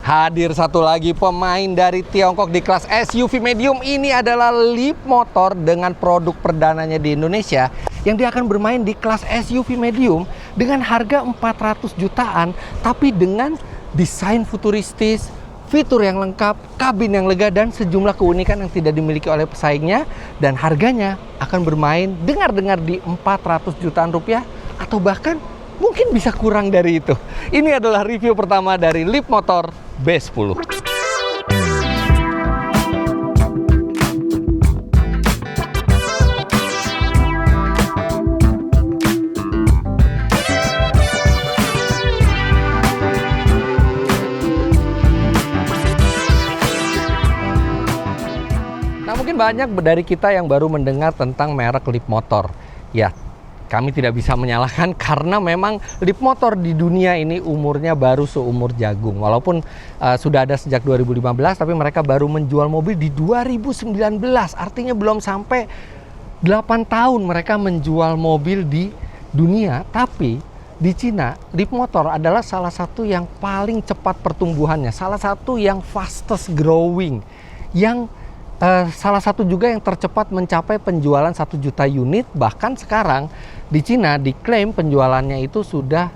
Hadir satu lagi pemain dari Tiongkok di kelas SUV medium. Ini adalah Leapmotor dengan produk perdananya di Indonesia, yang dia akan bermain di kelas SUV medium dengan harga 400 jutaan, tapi dengan desain futuristis, fitur yang lengkap, kabin yang lega, dan sejumlah keunikan yang tidak dimiliki oleh pesaingnya. Dan harganya akan bermain dengar-dengar di 400 jutaan rupiah, atau bahkan mungkin bisa kurang dari itu. Ini adalah review pertama dari Leapmotor B10. Nah, mungkin banyak dari kita yang baru mendengar tentang merek Leapmotor. Ya, kami tidak bisa menyalahkan karena memang Leapmotor di dunia ini umurnya baru seumur jagung. Walaupun sudah ada sejak 2015, tapi mereka baru menjual mobil di 2019. Artinya belum sampai 8 tahun mereka menjual mobil di dunia. Tapi di Cina, Leapmotor adalah salah satu yang paling cepat pertumbuhannya. Salah satu yang fastest growing. Yang salah satu juga yang tercepat mencapai penjualan 1 juta unit. Bahkan sekarang di Cina diklaim penjualannya itu sudah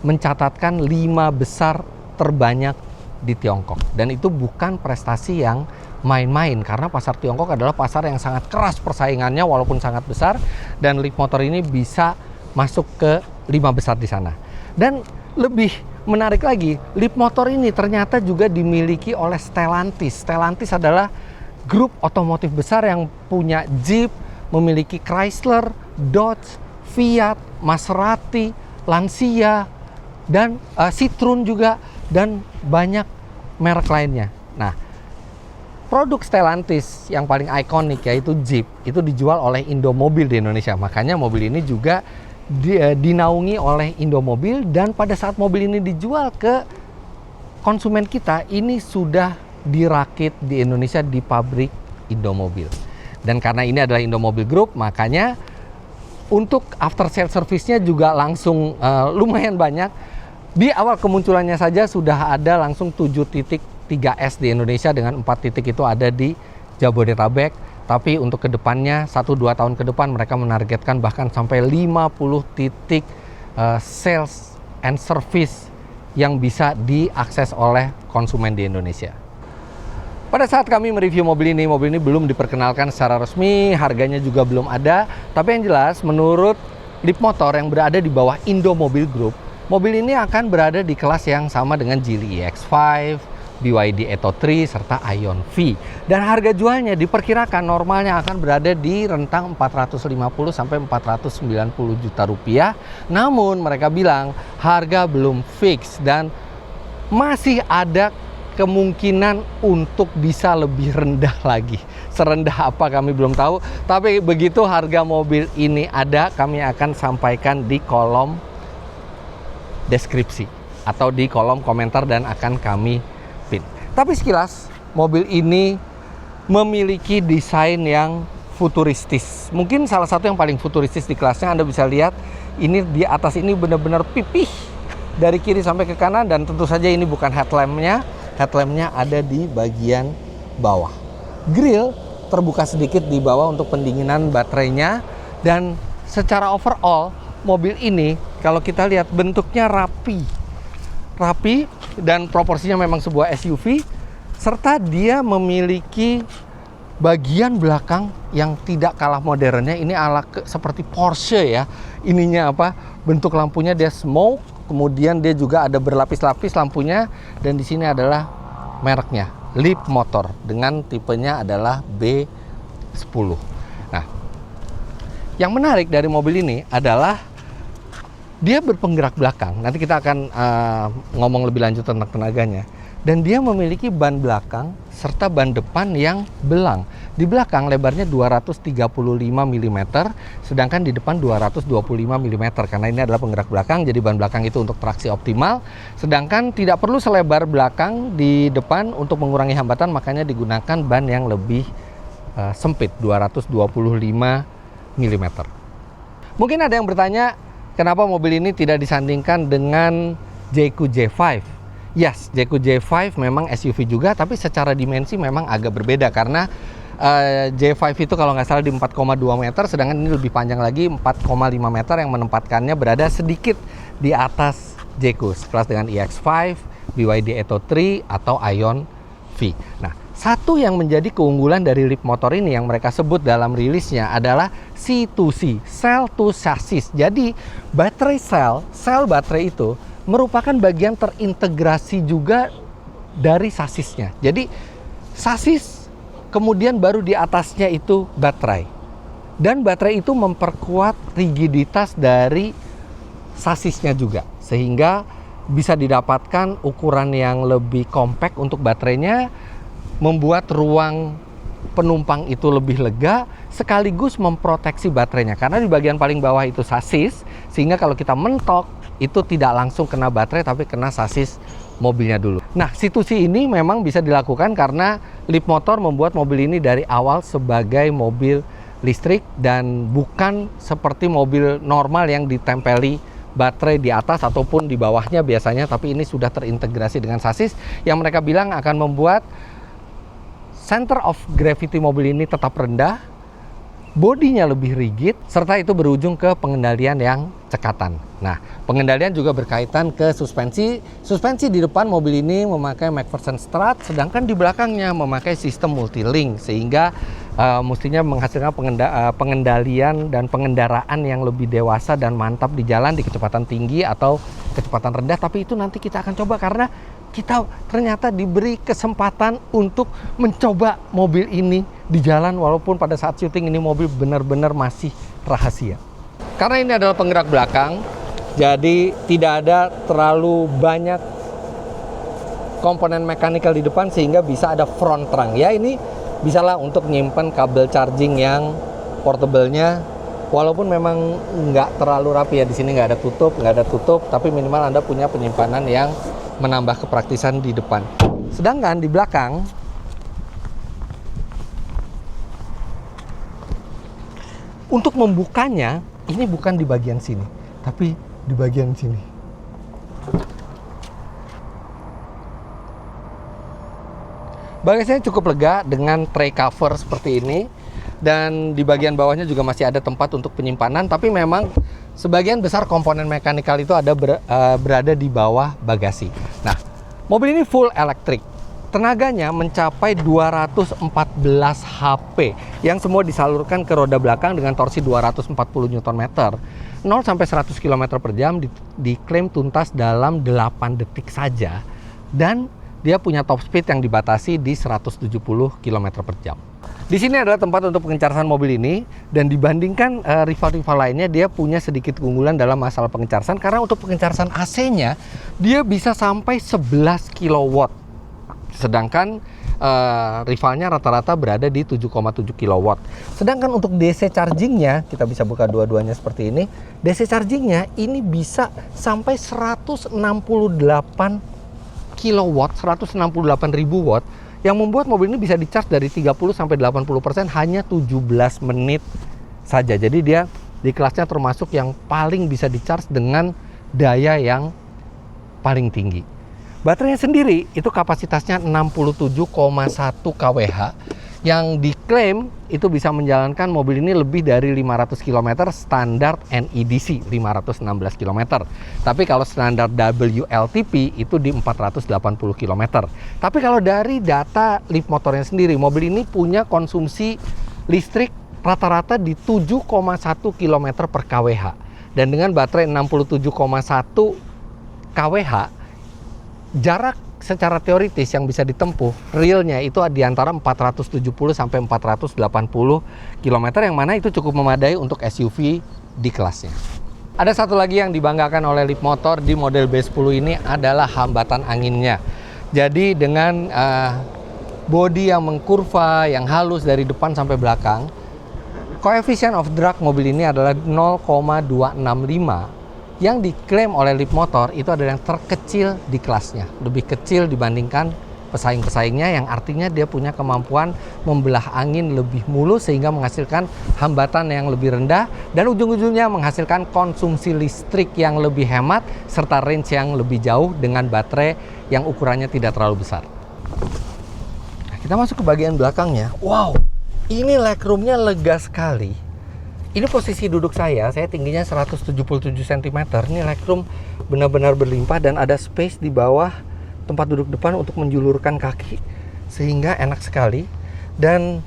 mencatatkan 5 besar terbanyak di Tiongkok. Dan itu bukan prestasi yang main-main, karena pasar Tiongkok adalah pasar yang sangat keras persaingannya walaupun sangat besar. Dan Leapmotor ini bisa masuk ke 5 besar di sana. Dan lebih menarik lagi, Leapmotor ini ternyata juga dimiliki oleh Stellantis. Stellantis adalah grup otomotif besar yang punya Jeep, memiliki Chrysler, Dodge, Fiat, Maserati, Lancia, dan Citroen juga, dan banyak merek lainnya. Nah, produk Stellantis yang paling ikonik yaitu Jeep, itu dijual oleh Indomobil di Indonesia. Makanya mobil ini juga dinaungi oleh Indomobil, dan pada saat mobil ini dijual ke konsumen kita, ini sudah dirakit di Indonesia di pabrik Indomobil. Dan karena ini adalah Indomobil Group, makanya untuk after sale service-nya juga langsung lumayan banyak. Di awal kemunculannya saja sudah ada langsung 7.3S di Indonesia, dengan 4 titik itu ada di Jabodetabek. Tapi untuk kedepannya 1-2 tahun ke depan mereka menargetkan bahkan sampai 50 titik sales and service yang bisa diakses oleh konsumen di Indonesia. Pada saat kami mereview mobil ini belum diperkenalkan secara resmi, harganya juga belum ada. Tapi yang jelas, menurut Leapmotor yang berada di bawah Indomobil Group, mobil ini akan berada di kelas yang sama dengan Geely EX5, BYD Atto 3, serta Ion V. Dan harga jualnya diperkirakan normalnya akan berada di rentang 450 sampai 490 juta rupiah. Namun mereka bilang harga belum fix dan masih ada kemungkinan untuk bisa lebih rendah lagi. Serendah apa kami belum tahu, tapi begitu harga mobil ini ada, kami akan sampaikan di kolom deskripsi atau di kolom komentar dan akan kami pin. Tapi sekilas, mobil ini memiliki desain yang futuristis. Mungkin salah satu yang paling futuristis di kelasnya. Anda bisa lihat ini di atas ini benar-benar pipih dari kiri sampai ke kanan, dan tentu saja ini bukan headlampnya. Headlampnya ada di bagian bawah. Grill terbuka sedikit di bawah untuk pendinginan baterainya. Dan secara overall, mobil ini kalau kita lihat bentuknya rapi dan proporsinya memang sebuah SUV. Serta dia memiliki bagian belakang yang tidak kalah modernnya. Ini ala seperti Porsche ya. Ininya apa? Bentuk lampunya dia smoke. Kemudian dia juga ada berlapis-lapis lampunya, dan di sini adalah mereknya Leapmotor dengan tipenya adalah B10. Nah, yang menarik dari mobil ini adalah dia berpenggerak belakang. Nanti kita akan ngomong lebih lanjut tentang tenaganya. Dan dia memiliki ban belakang serta ban depan yang belang. Di belakang lebarnya 235 mm, sedangkan di depan 225 mm. Karena ini adalah penggerak belakang, jadi ban belakang itu untuk traksi optimal. Sedangkan tidak perlu selebar belakang di depan untuk mengurangi hambatan, makanya digunakan ban yang lebih sempit, 225 mm. Mungkin ada yang bertanya, kenapa mobil ini tidak disandingkan dengan Jayco J5 Yes, Jeku J5 memang SUV juga, tapi secara dimensi memang agak berbeda karena J5 itu kalau nggak salah di 4,2 meter, sedangkan ini lebih panjang lagi 4,5 meter yang menempatkannya berada sedikit di atas Jeku, sekelas dengan EX5, BYD Atto 3 atau Ion V. Nah, satu yang menjadi keunggulan dari Leapmotor ini yang mereka sebut dalam rilisnya adalah C2C, Cell to Chassis. Jadi baterai sel baterai itu merupakan bagian terintegrasi juga dari sasisnya. Jadi sasis kemudian baru di atasnya itu baterai. Dan baterai itu memperkuat rigiditas dari sasisnya juga. Sehingga bisa didapatkan ukuran yang lebih compact untuk baterainya, membuat ruang penumpang itu lebih lega, sekaligus memproteksi baterainya. Karena di bagian paling bawah itu sasis, sehingga kalau kita mentok, itu tidak langsung kena baterai, tapi kena sasis mobilnya dulu. Nah, C2C ini memang bisa dilakukan karena Leapmotor membuat mobil ini dari awal sebagai mobil listrik dan bukan seperti mobil normal yang ditempeli baterai di atas ataupun di bawahnya biasanya, tapi ini sudah terintegrasi dengan sasis yang mereka bilang akan membuat center of gravity mobil ini tetap rendah, bodinya lebih rigid, serta itu berujung ke pengendalian yang cekatan. Nah, pengendalian juga berkaitan ke suspensi. Suspensi di depan mobil ini memakai McPherson Strut, sedangkan di belakangnya memakai sistem multilink, sehingga mestinya menghasilkan pengendalian dan pengendaraan yang lebih dewasa dan mantap di jalan di kecepatan tinggi atau kecepatan rendah. Tapi itu nanti kita akan coba karena kita ternyata diberi kesempatan untuk mencoba mobil ini di jalan, walaupun pada saat syuting ini mobil benar-benar masih rahasia. Karena ini adalah penggerak belakang, jadi tidak ada terlalu banyak komponen mekanikal di depan sehingga bisa ada front trunk. Ya, ini bisalah untuk nyimpen kabel charging yang portable-nya, walaupun memang nggak terlalu rapi ya, di sini nggak ada tutup, tapi minimal Anda punya penyimpanan yang menambah kepraktisan di depan. Sedangkan di belakang untuk membukanya ini bukan di bagian sini, tapi di bagian sini. Bagasinya cukup lega dengan tray cover seperti ini, dan di bagian bawahnya juga masih ada tempat untuk penyimpanan, tapi memang sebagian besar komponen mekanikal itu berada di bawah bagasi. Nah, mobil ini full elektrik. Tenaganya mencapai 214 HP yang semua disalurkan ke roda belakang dengan torsi 240 Nm. 0 sampai 100 km per jam diklaim tuntas dalam 8 detik saja, dan dia punya top speed yang dibatasi di 170 km per jam. Di sini adalah tempat untuk pengecasan mobil ini, dan dibandingkan rival-rival lainnya dia punya sedikit keunggulan dalam masalah pengecasan karena untuk pengecasan AC-nya dia bisa sampai 11 kW. Sedangkan rivalnya rata-rata berada di 7,7 kW. Sedangkan untuk DC chargingnya, kita bisa buka dua-duanya seperti ini. DC chargingnya ini bisa sampai 168 kW, 168.000 watt, yang membuat mobil ini bisa di-charge dari 30-80% hanya 17 menit saja. Jadi dia di kelasnya termasuk yang paling bisa di-charge dengan daya yang paling tinggi. Baterainya sendiri itu kapasitasnya 67,1 kWh, yang diklaim itu bisa menjalankan mobil ini lebih dari 500 km standar NEDC 516 km. Tapi kalau standar WLTP itu di 480 km. Tapi kalau dari data Leapmotornya sendiri, mobil ini punya konsumsi listrik rata-rata di 7,1 km per kWh. Dan dengan baterai 67,1 kWh, jarak secara teoritis yang bisa ditempuh realnya itu di antara 470 sampai 480 km, yang mana itu cukup memadai untuk SUV di kelasnya. Ada satu lagi yang dibanggakan oleh Leapmotor di model B10 ini adalah hambatan anginnya. Jadi dengan bodi yang mengkurva, yang halus dari depan sampai belakang, coefficient of drag mobil ini adalah 0,265, yang diklaim oleh Leapmotor itu adalah yang terkecil di kelasnya, lebih kecil dibandingkan pesaing-pesaingnya, yang artinya dia punya kemampuan membelah angin lebih mulus sehingga menghasilkan hambatan yang lebih rendah dan ujung-ujungnya menghasilkan konsumsi listrik yang lebih hemat serta range yang lebih jauh dengan baterai yang ukurannya tidak terlalu besar. Nah, kita masuk ke bagian belakangnya. Wow, ini legroomnya lega sekali. Ini posisi duduk saya tingginya 177 cm. Ini legroom benar-benar berlimpah dan ada space di bawah tempat duduk depan untuk menjulurkan kaki sehingga enak sekali. Dan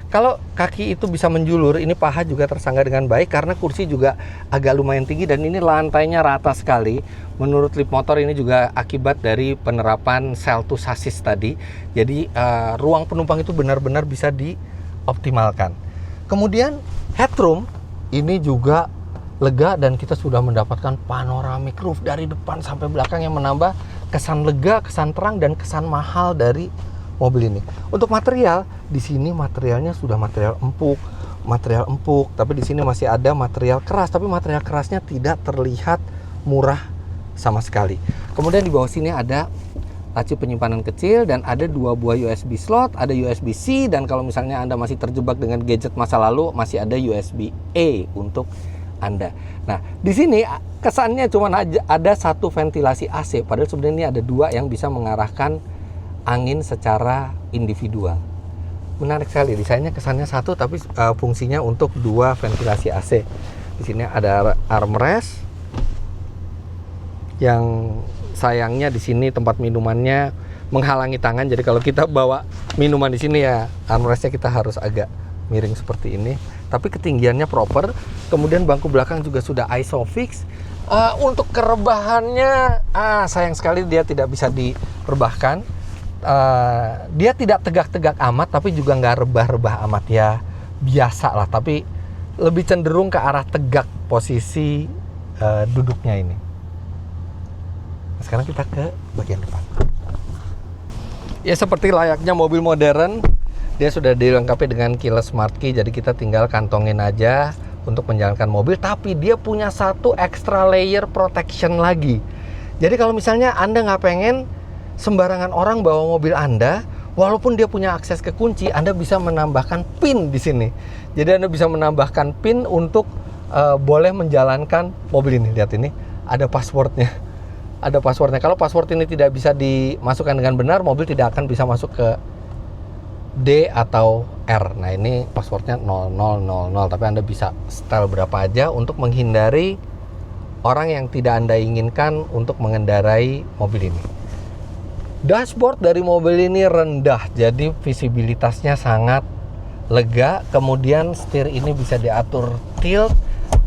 kalau kaki itu bisa menjulur, ini paha juga tersangga dengan baik karena kursi juga agak lumayan tinggi dan ini lantainya rata sekali. Menurut Leapmotor ini juga akibat dari penerapan cell to chassis tadi. Jadi ruang penumpang itu benar-benar bisa dioptimalkan. Kemudian headroom ini juga lega dan kita sudah mendapatkan panoramic roof dari depan sampai belakang yang menambah kesan lega, kesan terang dan kesan mahal dari mobil ini. Untuk material, di sini materialnya sudah material empuk, tapi di sini masih ada material keras, tapi material kerasnya tidak terlihat murah sama sekali. Kemudian di bawah sini ada laci penyimpanan kecil dan ada 2 buah USB slot, ada USB-C dan kalau misalnya Anda masih terjebak dengan gadget masa lalu masih ada USB-A untuk Anda. Nah, di sini kesannya cuma ada satu ventilasi AC, padahal sebenarnya ini ada 2 yang bisa mengarahkan angin secara individual. Menarik sekali, desainnya kesannya satu tapi fungsinya untuk 2 ventilasi AC. Di sini ada armrest yang sayangnya di sini tempat minumannya menghalangi tangan. Jadi kalau kita bawa minuman di sini ya armrestnya kita harus agak miring seperti ini. Tapi ketinggiannya proper. Kemudian bangku belakang juga sudah ISOFIX. Untuk kerebahannya sayang sekali dia tidak bisa direbahkan. Dia tidak tegak-tegak amat tapi juga nggak rebah-rebah amat ya, biasa lah. Tapi lebih cenderung ke arah tegak posisi duduknya ini. Sekarang kita ke bagian depan. Ya seperti layaknya mobil modern, dia sudah dilengkapi dengan keyless smart key. Jadi kita tinggal kantongin aja untuk menjalankan mobil. Tapi dia punya satu extra layer protection lagi. Jadi kalau misalnya Anda nggak pengen sembarangan orang bawa mobil Anda, walaupun dia punya akses ke kunci, Anda bisa menambahkan PIN di sini. Jadi Anda bisa menambahkan PIN untuk boleh menjalankan mobil ini. Lihat ini, ada passwordnya. Ada passwordnya. Kalau password ini tidak bisa dimasukkan dengan benar, mobil tidak akan bisa masuk ke D atau R. Nah ini passwordnya 0000, tapi Anda bisa setel berapa aja untuk menghindari orang yang tidak Anda inginkan untuk mengendarai mobil ini. Dashboard dari mobil ini rendah, jadi visibilitasnya sangat lega. Kemudian setir ini bisa diatur tilt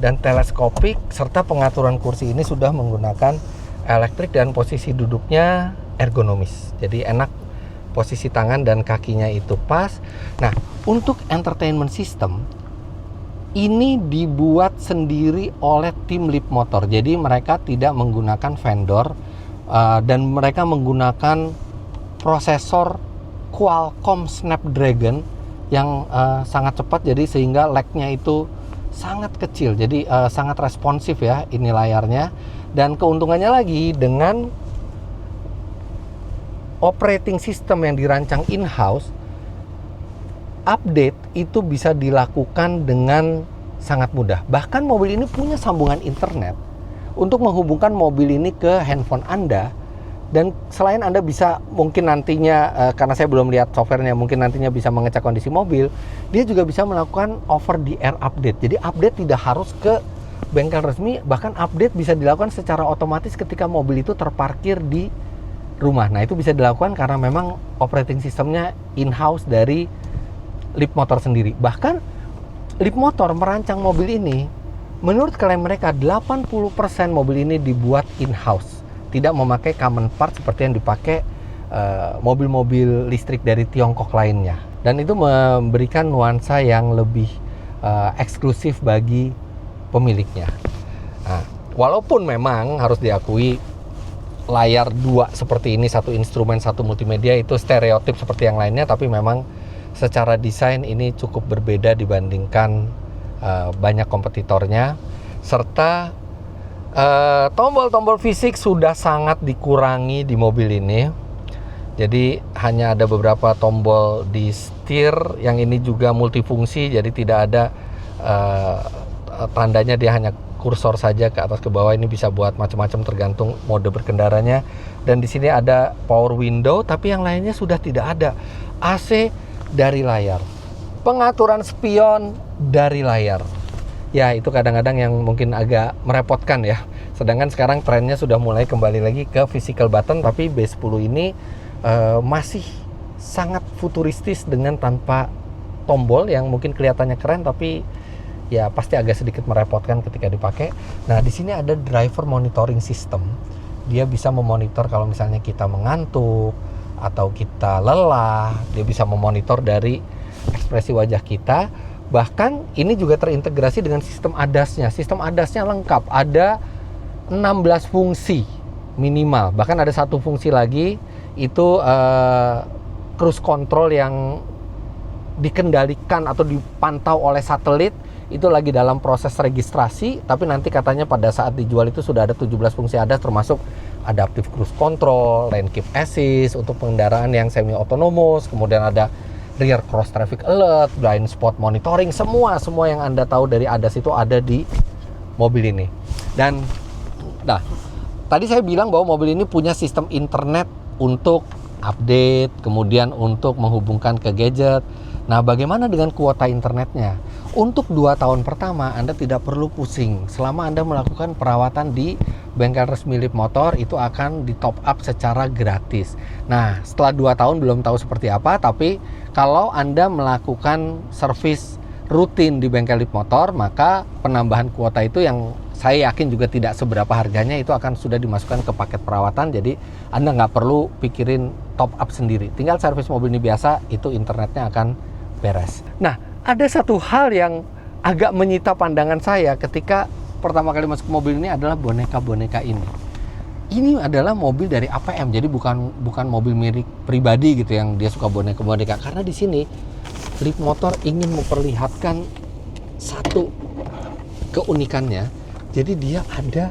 dan teleskopik, serta pengaturan kursi ini sudah menggunakan elektrik dan posisi duduknya ergonomis. Jadi enak, posisi tangan dan kakinya itu pas. Nah, untuk entertainment system ini dibuat sendiri oleh tim Leapmotor. Jadi mereka tidak menggunakan vendor dan mereka menggunakan prosesor Qualcomm Snapdragon yang sangat cepat, jadi sehingga lag-nya itu sangat kecil. Jadi sangat responsif ya ini layarnya. Dan keuntungannya lagi dengan operating system yang dirancang in-house, update itu bisa dilakukan dengan sangat mudah. Bahkan mobil ini punya sambungan internet untuk menghubungkan mobil ini ke handphone Anda. Dan selain Anda bisa mungkin nantinya, karena saya belum lihat softwarenya, mungkin nantinya bisa mengecek kondisi mobil, dia juga bisa melakukan over the air update. Jadi update tidak harus ke bengkel resmi, bahkan update bisa dilakukan secara otomatis ketika mobil itu terparkir di rumah. Nah itu bisa dilakukan karena memang operating systemnya in-house dari Leapmotor sendiri. Bahkan Leapmotor merancang mobil ini, menurut klaim mereka 80% mobil ini dibuat in-house, tidak memakai common part seperti yang dipakai mobil-mobil listrik dari Tiongkok lainnya. Dan itu memberikan nuansa yang lebih eksklusif bagi pemiliknya. Nah, walaupun memang harus diakui layar 2 seperti ini, satu instrumen satu multimedia, itu stereotip seperti yang lainnya, tapi memang secara desain ini cukup berbeda dibandingkan banyak kompetitornya. Serta tombol-tombol fisik sudah sangat dikurangi di mobil ini. Jadi hanya ada beberapa tombol di setir, yang ini juga multifungsi, jadi tidak ada tandanya, dia hanya kursor saja ke atas ke bawah. Ini bisa buat macam-macam tergantung mode berkendaranya. Dan di sini ada power window, tapi yang lainnya sudah tidak ada. AC dari layar, pengaturan spion dari layar. Ya, itu kadang-kadang yang mungkin agak merepotkan ya. Sedangkan sekarang trennya sudah mulai kembali lagi ke physical button, tapi B10 ini masih sangat futuristis dengan tanpa tombol yang mungkin kelihatannya keren, tapi ya pasti agak sedikit merepotkan ketika dipakai. Nah, di sini ada driver monitoring system. Dia bisa memonitor kalau misalnya kita mengantuk atau kita lelah, dia bisa memonitor dari ekspresi wajah kita. Bahkan ini juga terintegrasi dengan sistem ADAS-nya. Sistem ADAS-nya lengkap, ada 16 fungsi minimal. Bahkan ada satu fungsi lagi, itu cruise control yang dikendalikan atau dipantau oleh satelit. Itu lagi dalam proses registrasi, tapi nanti katanya pada saat dijual itu sudah ada 17 fungsi ADAS, termasuk adaptive cruise control, lane keep assist untuk pengendaraan yang semi otonomous, kemudian ada rear cross traffic alert, blind spot monitoring, semua yang Anda tahu dari ADAS itu ada di mobil ini. Dan nah, tadi saya bilang bahwa mobil ini punya sistem internet untuk update, kemudian untuk menghubungkan ke gadget. Nah, bagaimana dengan kuota internetnya? Untuk 2 tahun pertama Anda tidak perlu pusing. Selama Anda melakukan perawatan di bengkel resmi Leapmotor, itu akan di top up secara gratis. Nah, setelah 2 tahun belum tahu seperti apa, tapi kalau Anda melakukan servis rutin di bengkel Leapmotor, maka penambahan kuota itu yang saya yakin juga tidak seberapa harganya, itu akan sudah dimasukkan ke paket perawatan. Jadi Anda nggak perlu pikirin top up sendiri. Tinggal servis mobil ini biasa, itu internetnya akan beres. Nah, ada satu hal yang agak menyita pandangan saya ketika pertama kali masuk ke mobil ini adalah boneka-boneka ini. Ini adalah mobil dari APM, jadi bukan mobil milik pribadi gitu yang dia suka boneka-boneka. Karena di sini Leapmotor ingin memperlihatkan satu keunikannya. Jadi dia ada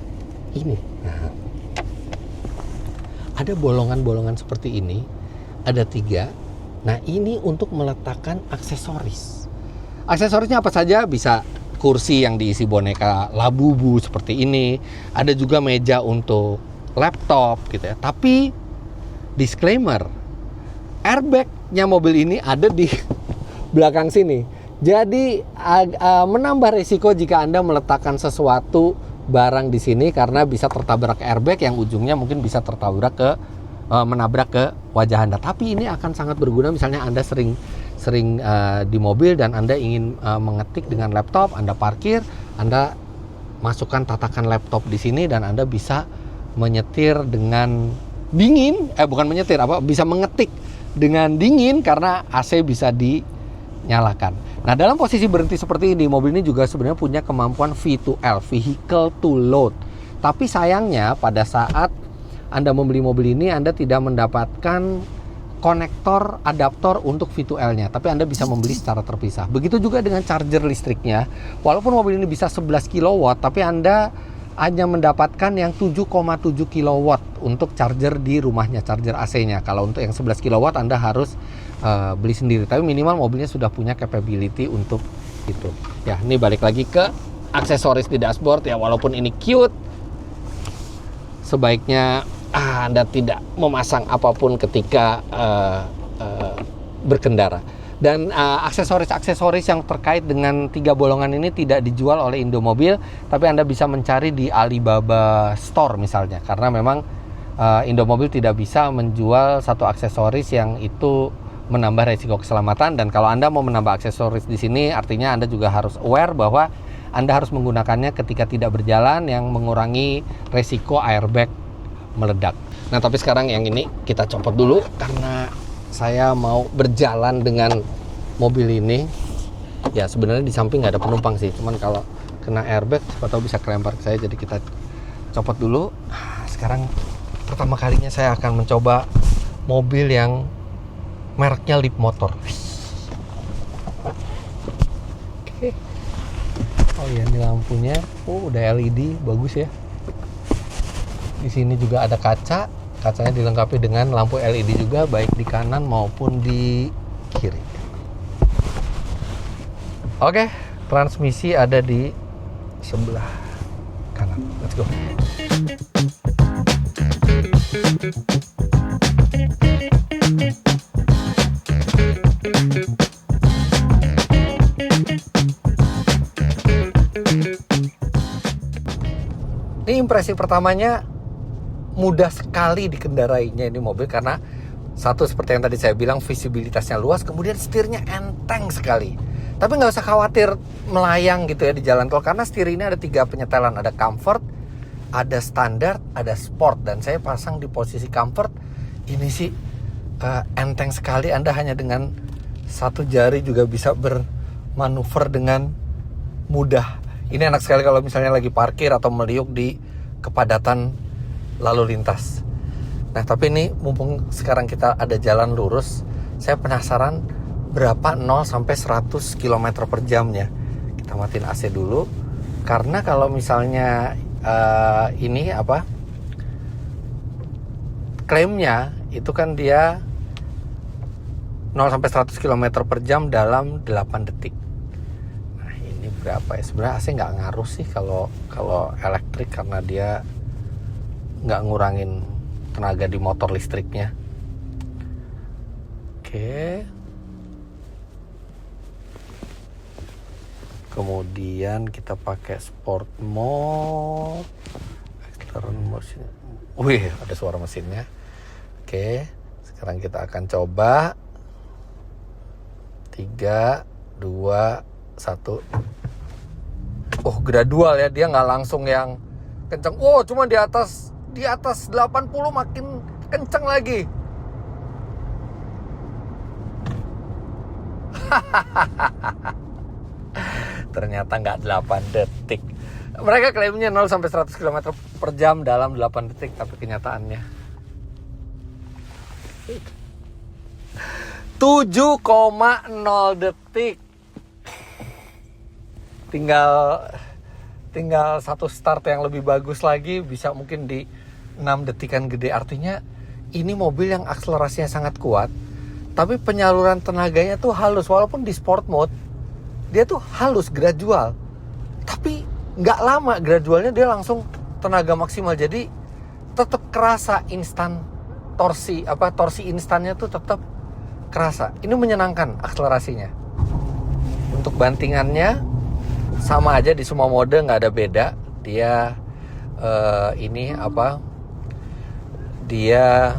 ini. Nah, ada bolongan-bolongan seperti ini, ada 3. Nah, ini untuk meletakkan aksesoris. Aksesorisnya apa saja? Bisa kursi yang diisi boneka Labubu seperti ini. Ada juga meja untuk laptop gitu ya. Tapi disclaimer, airbagnya mobil ini ada di belakang sini. Jadi menambah risiko jika Anda meletakkan sesuatu barang di sini, karena bisa tertabrak airbag yang ujungnya mungkin bisa menabrak ke wajah Anda. Tapi ini akan sangat berguna misalnya Anda sering di mobil dan Anda ingin mengetik dengan laptop, Anda parkir, Anda masukkan tatakan laptop di sini dan Anda bisa menyetir dengan dingin, bisa mengetik dengan dingin karena AC bisa dinyalakan. Nah, dalam posisi berhenti seperti ini, mobil ini juga sebenarnya punya kemampuan V2L, vehicle to load. Tapi sayangnya pada saat Anda membeli mobil ini, Anda tidak mendapatkan konektor adaptor untuk V2L-nya, tapi Anda bisa membeli secara terpisah. Begitu juga dengan charger listriknya. Walaupun mobil ini bisa 11 kW, tapi Anda hanya mendapatkan yang 7,7 kW untuk charger di rumahnya, charger AC-nya. Kalau untuk yang 11 kW Anda harus beli sendiri, tapi minimal mobilnya sudah punya capability untuk itu. Ya, ini balik lagi ke aksesoris di dashboard ya, walaupun ini cute, sebaiknya Anda tidak memasang apapun ketika berkendara. Dan aksesoris-aksesoris yang terkait dengan 3 bolongan ini tidak dijual oleh Indomobil, tapi Anda bisa mencari di Alibaba Store misalnya, karena memang Indomobil tidak bisa menjual satu aksesoris yang itu menambah resiko keselamatan. Dan kalau Anda mau menambah aksesoris di sini, artinya Anda juga harus aware bahwa Anda harus menggunakannya ketika tidak berjalan, yang mengurangi resiko airbag meledak. Nah, tapi sekarang yang ini kita copot dulu karena saya mau berjalan dengan mobil ini. Ya, sebenarnya di samping nggak ada penumpang sih, cuman kalau kena airbag siapa tahu bisa kelempar ke saya, jadi kita copot dulu. Sekarang pertama kalinya saya akan mencoba mobil yang mereknya Leapmotor. Oke. Oh iya, ini lampunya, udah LED, bagus ya. Di sini juga ada kaca. Kacanya dilengkapi dengan lampu LED juga, baik di kanan maupun di kiri. Oke, transmisi ada di sebelah kanan. Let's go. Ini impresi pertamanya, mudah sekali dikendarainya ini mobil karena satu seperti yang tadi saya bilang, visibilitasnya luas, kemudian setirnya enteng sekali. Tapi nggak usah khawatir melayang gitu ya di jalan tol, karena setir ini ada 3 penyetelan, ada comfort, ada standar, ada sport, dan saya pasang di posisi comfort. Ini sih enteng sekali, Anda hanya dengan 1 jari juga bisa bermanuver dengan mudah. Ini enak sekali kalau misalnya lagi parkir atau meliuk di kepadatan lalu lintas. Nah, tapi ini mumpung sekarang kita ada jalan lurus, saya penasaran berapa 0 sampai 100 km per jamnya. Kita matiin AC dulu, karena kalau misalnya ini apa, klaimnya itu kan dia 0 sampai 100 km per jam dalam 8 detik. Nah, ini berapa ya? Sebenarnya AC nggak ngaruh sih kalau elektrik, karena dia nggak ngurangin tenaga di motor listriknya. Oke. Kemudian kita pakai sport mode. Mesin. Wih, ada suara mesinnya. Oke, sekarang kita akan coba. 3, 2, 1. Oh, gradual ya, dia nggak langsung yang kencang. Oh, cuma di atas 80 makin kencang lagi. Ternyata nggak 8 detik. Mereka klaimnya 0 sampai 100 km per jam dalam 8 detik, tapi kenyataannya 7,0 detik. Tinggal satu start yang lebih bagus lagi, bisa mungkin di 6 detikan gede. Artinya ini mobil yang akselerasinya sangat kuat, tapi penyaluran tenaganya tuh halus. Walaupun di sport mode dia tuh halus, gradual, tapi nggak lama gradualnya dia langsung tenaga maksimal. Jadi tetap kerasa instan, torsi instannya tuh tetap kerasa. Ini menyenangkan akselerasinya. Untuk bantingannya sama aja di semua mode, nggak ada beda. Dia dia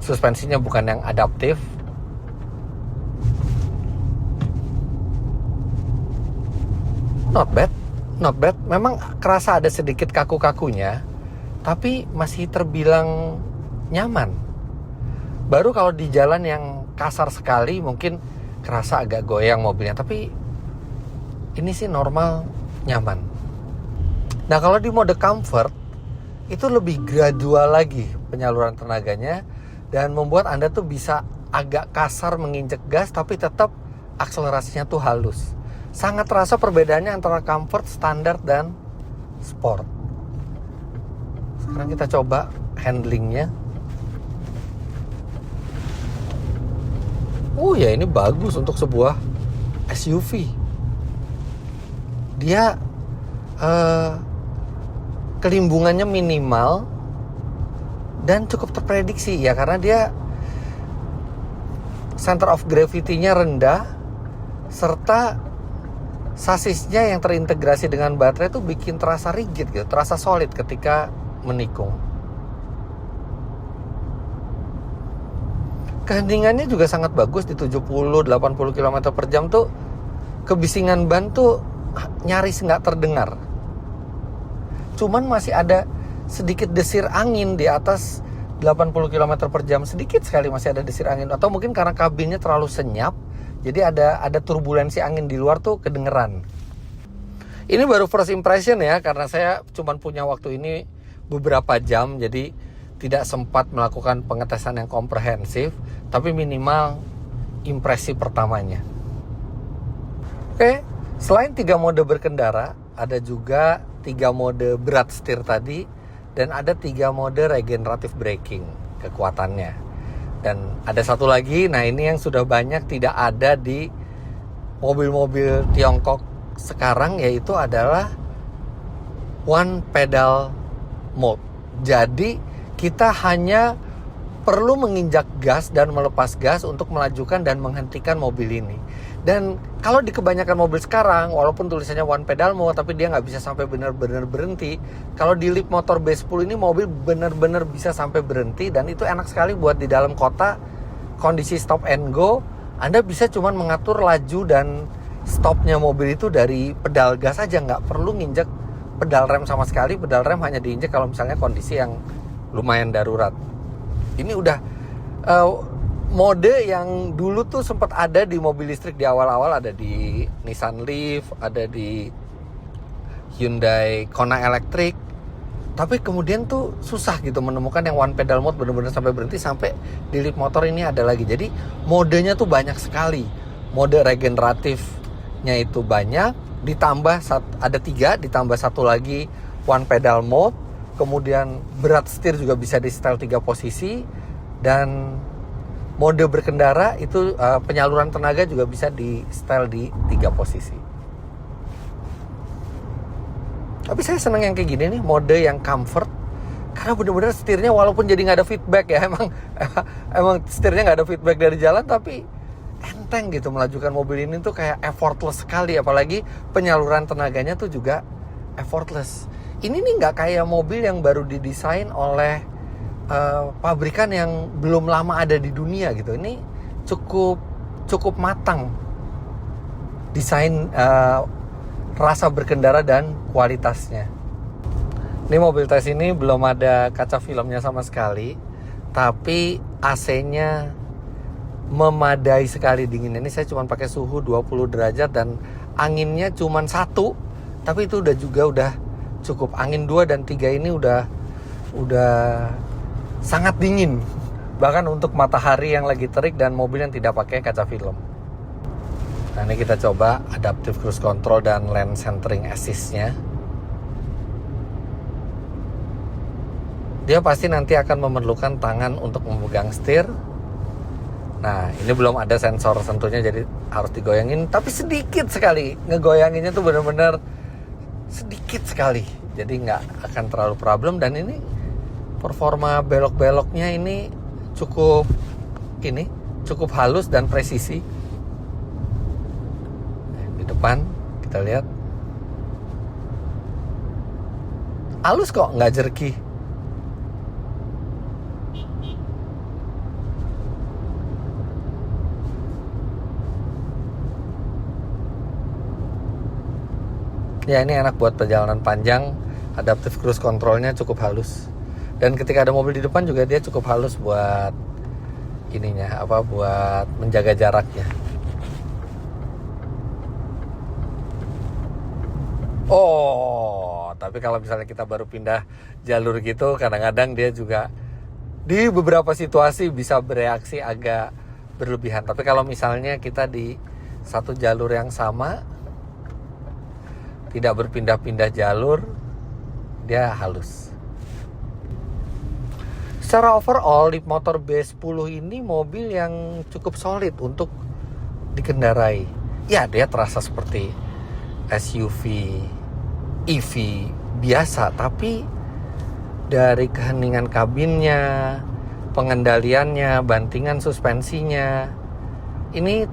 suspensinya bukan yang adaptif. Not bad. Memang kerasa ada sedikit kaku-kakunya, tapi masih terbilang nyaman. Baru kalau di jalan yang kasar sekali mungkin kerasa agak goyang mobilnya, tapi ini sih normal, nyaman. Nah, kalau di mode comfort itu lebih gradual lagi penyaluran tenaganya, dan membuat Anda tuh bisa agak kasar menginjek gas, tapi tetap akselerasinya tuh halus. Sangat terasa perbedaannya antara comfort, standar, dan sport. Sekarang kita coba handlingnya. Oh ya, ini bagus untuk sebuah SUV. Dia kelimbungannya minimal dan cukup terprediksi ya, karena dia center of gravity-nya rendah, serta sasisnya yang terintegrasi dengan baterai itu bikin terasa rigid gitu, terasa solid ketika menikung. Keheningannya juga sangat bagus di 70-80 km per jam tuh, kebisingan ban tuh nyaris nggak terdengar. Cuman masih ada sedikit desir angin di atas 80 km per jam, sedikit sekali masih ada desir angin, atau mungkin karena kabinnya terlalu senyap, jadi ada turbulensi angin di luar tuh kedengeran. Ini baru first impression ya, karena saya cuma punya waktu ini beberapa jam, jadi tidak sempat melakukan pengetesan yang komprehensif, tapi minimal impresi pertamanya. Oke, selain 3 mode berkendara, ada juga 3 mode berat setir tadi, dan ada 3 mode regenerative braking kekuatannya. Dan ada satu lagi, nah ini yang sudah banyak tidak ada di mobil-mobil Tiongkok sekarang, yaitu adalah one pedal mode. Jadi kita hanya perlu menginjak gas dan melepas gas untuk melajukan dan menghentikan mobil ini. Dan kalau di kebanyakan mobil sekarang, walaupun tulisannya one pedal mode, tapi dia nggak bisa sampai benar-benar berhenti. Kalau di Leapmotor B10 ini mobil benar-benar bisa sampai berhenti, dan itu enak sekali buat di dalam kota, kondisi stop and go. Anda bisa cuman mengatur laju dan stopnya mobil itu dari pedal gas aja, nggak perlu nginjek pedal rem sama sekali. Pedal rem hanya diinjek kalau misalnya kondisi yang lumayan darurat. Ini udah mode yang dulu tuh sempat ada di mobil listrik di awal-awal, ada di Nissan Leaf, ada di Hyundai Kona Electric. Tapi kemudian tuh susah gitu menemukan yang one pedal mode benar-benar sampai berhenti, sampai di Leapmotor ini ada lagi. Jadi modenya tuh banyak sekali. Mode regeneratifnya itu banyak, ditambah ada 3, ditambah satu lagi one pedal mode. Kemudian berat setir juga bisa di setel 3 posisi, dan mode berkendara itu penyaluran tenaga juga bisa di setel di 3 posisi. Tapi saya senang yang kayak gini nih, mode yang comfort, karena benar-benar setirnya walaupun jadi nggak ada feedback ya, emang setirnya nggak ada feedback dari jalan, tapi enteng gitu melajukan mobil ini tuh kayak effortless sekali, apalagi penyaluran tenaganya tuh juga effortless. Ini nih nggak kayak mobil yang baru didesain oleh pabrikan yang belum lama ada di dunia gitu. Ini cukup matang desain, rasa berkendara dan kualitasnya. Ini mobil tes ini belum ada kaca filmnya sama sekali, tapi AC-nya memadai sekali dinginnya. Ini saya cuma pakai suhu 20 derajat dan anginnya cuma 1, tapi itu udah cukup. Angin 2 dan 3 ini udah sangat dingin, bahkan untuk matahari yang lagi terik dan mobil yang tidak pakai kaca film. Nah, ini kita coba adaptive cruise control dan lane centering assist-nya. Dia pasti nanti akan memerlukan tangan untuk memegang setir. Nah, ini belum ada sensor sentuhnya, jadi harus digoyangin, tapi sedikit sekali. Ngegoyanginnya tuh benar-benar sedikit sekali, jadi nggak akan terlalu problem. Dan ini performa belok-beloknya ini cukup halus dan presisi. Di depan kita lihat halus kok, nggak jerky. Ya, ini enak buat perjalanan panjang. Adaptive cruise controlnya cukup halus. Dan ketika ada mobil di depan juga dia cukup halus buat buat menjaga jaraknya. Oh, tapi kalau misalnya kita baru pindah jalur gitu, kadang-kadang dia juga di beberapa situasi bisa bereaksi agak berlebihan. Tapi kalau misalnya kita di satu jalur yang sama, tidak berpindah-pindah jalur, dia halus. Secara overall, Leapmotor B10 ini mobil yang cukup solid untuk dikendarai. Ya, dia terasa seperti SUV, EV biasa, tapi dari keheningan kabinnya, pengendaliannya, bantingan suspensinya, ini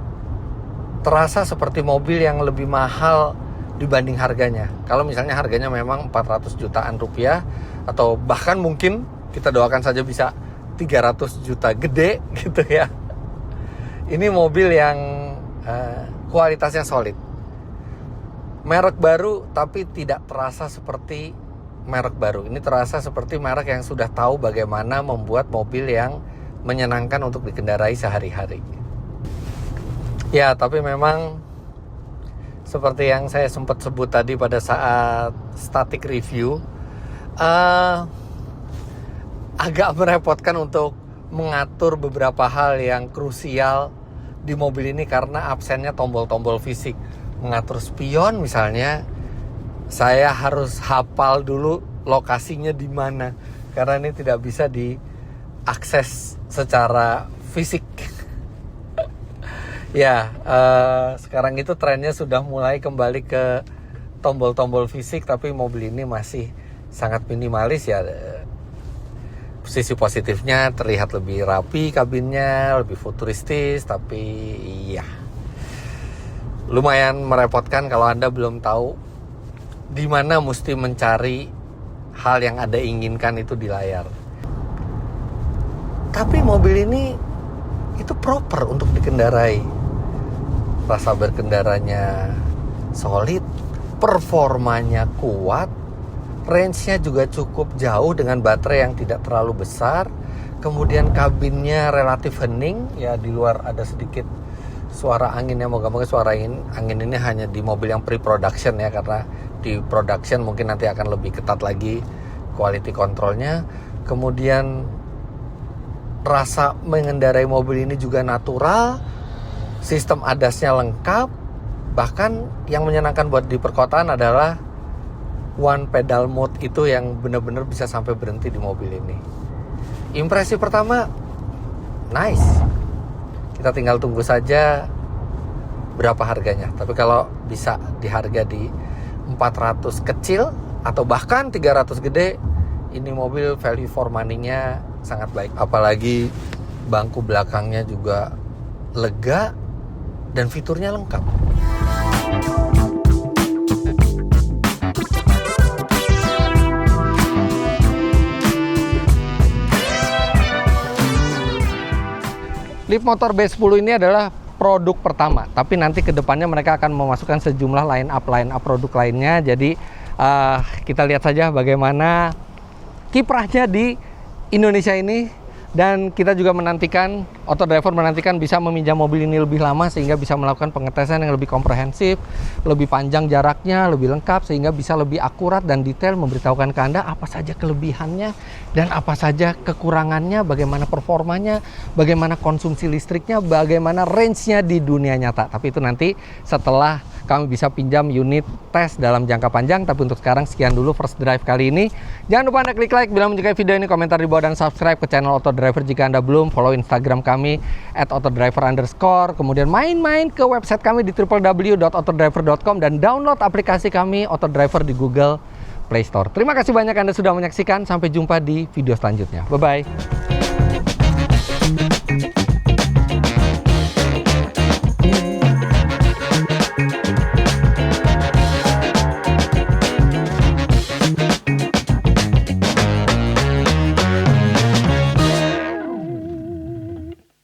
terasa seperti mobil yang lebih mahal dibanding harganya. Kalau misalnya harganya memang 400 jutaan rupiah, atau bahkan mungkin kita doakan saja bisa 300 juta, gede gitu ya. Ini mobil yang kualitasnya solid. Merek baru tapi tidak terasa seperti merek baru. Ini terasa seperti merek yang sudah tahu bagaimana membuat mobil yang menyenangkan untuk dikendarai sehari-hari. Ya, tapi memang seperti yang saya sempat sebut tadi pada saat static review, agak merepotkan untuk mengatur beberapa hal yang krusial di mobil ini karena absennya tombol-tombol fisik. Mengatur spion misalnya, saya harus hafal dulu lokasinya di mana, karena ini tidak bisa diakses secara fisik. Ya, sekarang itu trennya sudah mulai kembali ke tombol-tombol fisik, tapi mobil ini masih sangat minimalis ya. Sisi positifnya terlihat lebih rapi kabinnya, lebih futuristis, tapi iya lumayan merepotkan kalau Anda belum tahu di mana mesti mencari hal yang Anda inginkan itu di layar. Tapi mobil ini itu proper untuk dikendarai. Rasa berkendaranya solid, performanya kuat, range-nya juga cukup jauh dengan baterai yang tidak terlalu besar. Kemudian kabinnya relatif hening, ya di luar ada sedikit suara angin ya. Moga-moga suara angin ini hanya di mobil yang pre-production ya, karena di production mungkin nanti akan lebih ketat lagi quality controlnya. Kemudian rasa mengendarai mobil ini juga natural, sistem ADAS-nya lengkap. Bahkan yang menyenangkan buat di perkotaan adalah one pedal mode itu yang benar-benar bisa sampai berhenti di mobil ini. Impresi pertama, nice. Kita tinggal tunggu saja berapa harganya. Tapi kalau bisa di harga di 400 kecil atau bahkan 300 gede, ini mobil value for money-nya sangat baik. Apalagi bangku belakangnya juga lega dan fiturnya lengkap. Leapmotor B10 ini adalah produk pertama, tapi nanti kedepannya mereka akan memasukkan sejumlah line up produk lainnya. Jadi kita lihat saja bagaimana kiprahnya di Indonesia ini. Dan kita juga menantikan, Autodriver menantikan bisa meminjam mobil ini lebih lama sehingga bisa melakukan pengetesan yang lebih komprehensif, lebih panjang jaraknya, lebih lengkap, sehingga bisa lebih akurat dan detail memberitahukan ke Anda apa saja kelebihannya dan apa saja kekurangannya, bagaimana performanya, bagaimana konsumsi listriknya, bagaimana range-nya di dunia nyata. Tapi itu nanti setelah kami bisa pinjam unit tes dalam jangka panjang. Tapi untuk sekarang sekian dulu First Drive kali ini. Jangan lupa Anda klik like bila menyukai video ini, komentar di bawah, dan subscribe ke channel Autodriver jika Anda belum. Follow Instagram kami @autodriver_. Kemudian main-main ke website kami di www.autodriver.com dan download aplikasi kami Autodriver di Google Play Store. Terima kasih banyak Anda sudah menyaksikan. Sampai jumpa di video selanjutnya. Bye-bye.